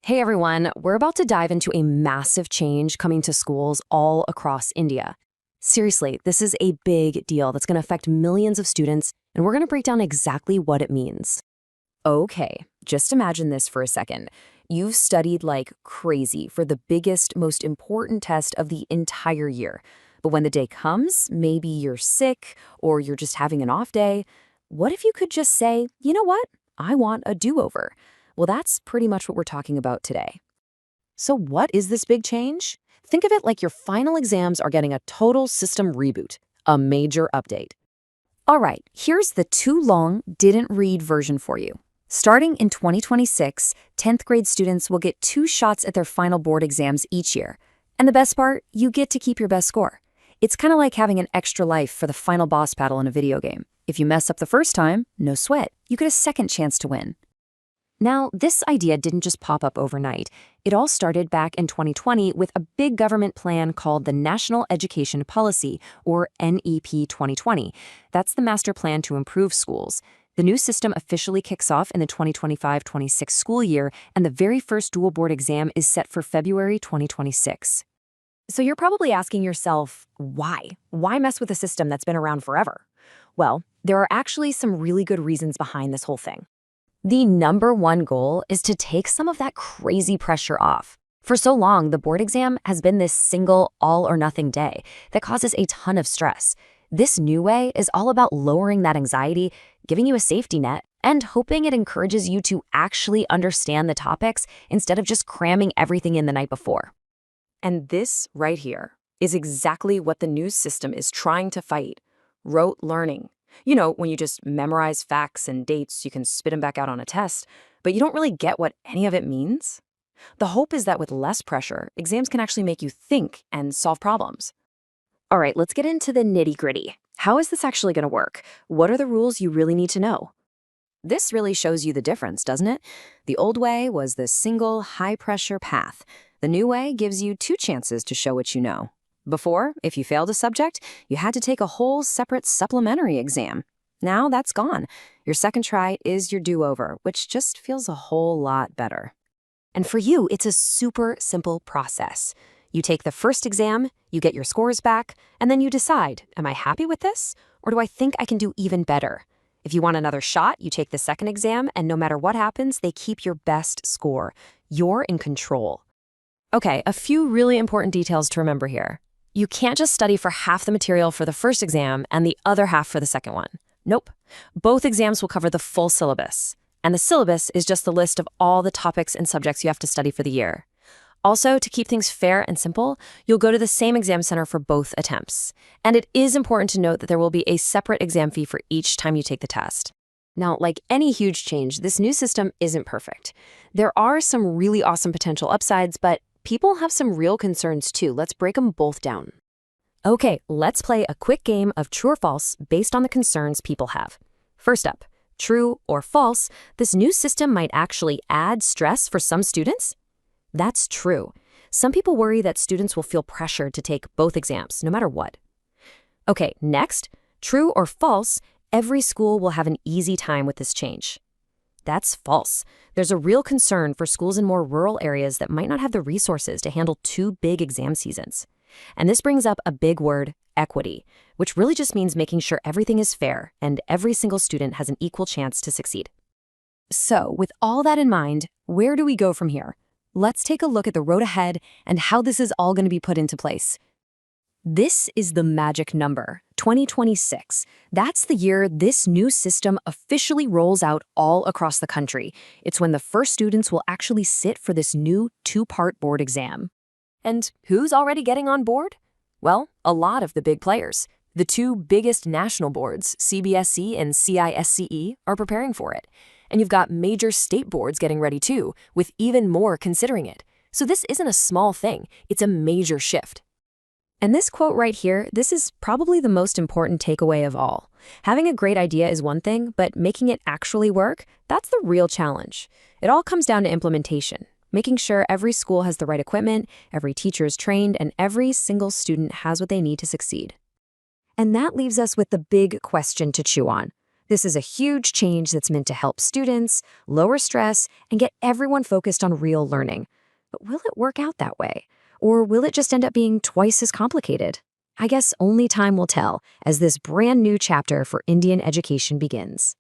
Hey everyone, we're about to dive into a massive change coming to schools all across India. Seriously, this is a big deal that's going to affect millions of students, and we're going to break down exactly what it means. Okay, just imagine this for a second. You've studied like crazy for the biggest, most important test of the entire year. But when the day comes, maybe you're sick or you're just having an off day. What if you could just say, you know what? I want a do-over. Well, that's pretty much what we're talking about today. So what is this big change? Think of it like your final exams are getting a total system reboot, a major update. All right, here's the too long, didn't read version for you. Starting in 2026, 10th grade students will get 2 shots at their final board exams each year. And the best part, you get to keep your best score. It's kind of like having an extra life for the final boss battle in a video game. If you mess up the first time, no sweat, you get a second chance to win. Now, this idea didn't just pop up overnight. It all started back in 2020 with a big government plan called the National Education Policy, or NEP 2020. That's the master plan to improve schools. The new system officially kicks off in the 2025-26 school year, and the very first dual board exam is set for February 2026. So you're probably asking yourself, why? Why mess with a system that's been around forever? Well, there are actually some really good reasons behind this whole thing. The number one goal is to take some of that crazy pressure off. For so long, the board exam has been this single all-or-nothing day that causes a ton of stress. This new way is all about lowering that anxiety, giving you a safety net, and hoping it encourages you to actually understand the topics instead of just cramming everything in the night before. And this right here is exactly what the new system is trying to fight: rote learning. You know, when you just memorize facts and dates, you can spit them back out on a test, but you don't really get what any of it means. The hope is that with less pressure, exams can actually make you think and solve problems. All right, let's get into the nitty-gritty. How is this actually going to work? What are the rules you really need to know? This really shows you the difference, doesn't it? The old way was the single, high-pressure path. The new way gives you 2 chances to show what you know. Before, if you failed a subject, you had to take a whole separate supplementary exam. Now that's gone. Your second try is your do-over, which just feels a whole lot better. And for you, it's a super simple process. You take the first exam, you get your scores back, and then you decide, am I happy with this? Or do I think I can do even better? If you want another shot, you take the second exam, and no matter what happens, they keep your best score. You're in control. Okay, a few really important details to remember here. You can't just study for half the material for the first exam and the other half for the second one. Nope. Both exams will cover the full syllabus. And the syllabus is just the list of all the topics and subjects you have to study for the year. Also, to keep things fair and simple, you'll go to the same exam center for both attempts. And it is important to note that there will be a separate exam fee for each time you take the test. Now, like any huge change, this new system isn't perfect. There are some really awesome potential upsides, but people have some real concerns too. Let's break them both down. Okay, let's play a quick game of true or false based on the concerns people have. First up, true or false, this new system might actually add stress for some students? That's true. Some people worry that students will feel pressured to take both exams, no matter what. Okay, next, true or false, every school will have an easy time with this change. That's false. There's a real concern for schools in more rural areas that might not have the resources to handle 2 big exam seasons. And this brings up a big word, equity, which really just means making sure everything is fair and every single student has an equal chance to succeed. So, with all that in mind, where do we go from here? Let's take a look at the road ahead and how this is all going to be put into place. This is the magic number, 2026. That's the year this new system officially rolls out all across the country. It's when the first students will actually sit for this new 2-part board exam. And who's already getting on board? Well, a lot of the big players. The 2 biggest national boards, CBSE and CISCE, are preparing for it. And you've got major state boards getting ready too, with even more considering it. So this isn't a small thing, it's a major shift. And this quote right here, this is probably the most important takeaway of all. Having a great idea is one thing, but making it actually work, that's the real challenge. It all comes down to implementation, making sure every school has the right equipment, every teacher is trained, and every single student has what they need to succeed. And that leaves us with the big question to chew on. This is a huge change that's meant to help students, lower stress, and get everyone focused on real learning. But will it work out that way? Or will it just end up being twice as complicated? I guess only time will tell as this brand new chapter for Indian education begins.